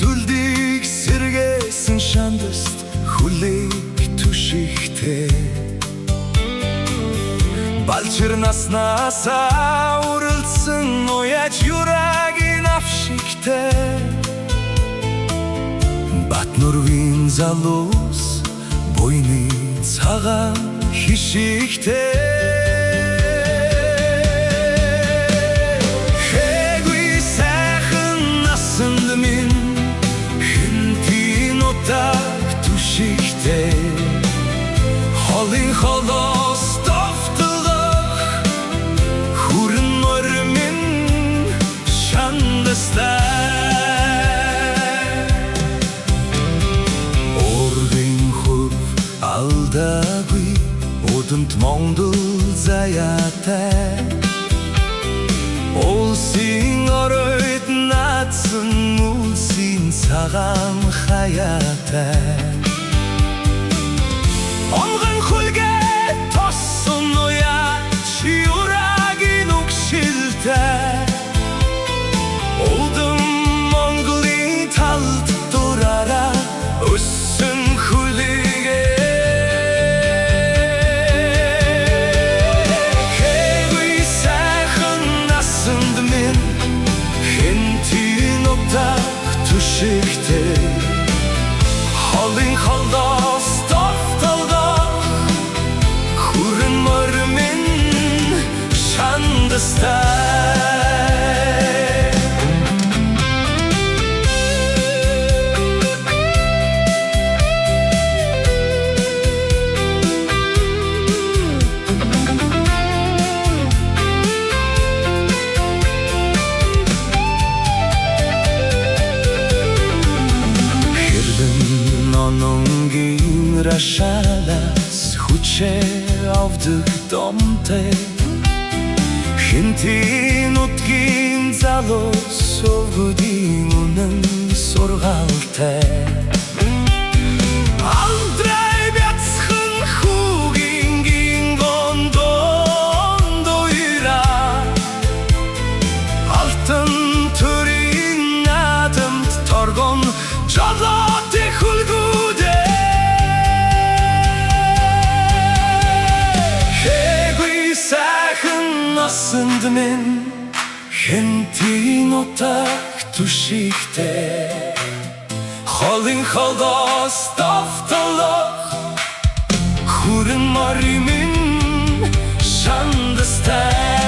сүлдийг сэргээсэн шандаст хүлээг түшигтэй балчир наснасаа уралдсан уяж юрагийн авшигтэй Батнургийн залуус буйны цагаан хишигтэй Хэгүй сайхан насанд минь хинтийн утаг түшигтэй Холын холоос тофтолох хүрэн мөр минь шандастай Алдаггүй өдөнд мондол заяатай Улсын оройд наадсан үлсийн цагаан хаяатай Онгон хүлгээ тоссон уяж юрагийн угшилтэй Улдым Монголын талд дураараа өссөн хүлээгээ Түшигтэй холын холдоос тофтолдох хүрэн мөр минь шандастай Нононгийн рашалас хүчээ авдаг домтой Хинтийн утгийн залуус өвгөдийн үнэн сургаалтай Алдрай бяцхан хүүгийн гондон дойра Алтан төрийн наадамд торгон жалаатай хүлгүүдээ Насанд минь хинтийн утаг түшигтэй Холын холоос тофтолох хүрэн мөр минь шандастай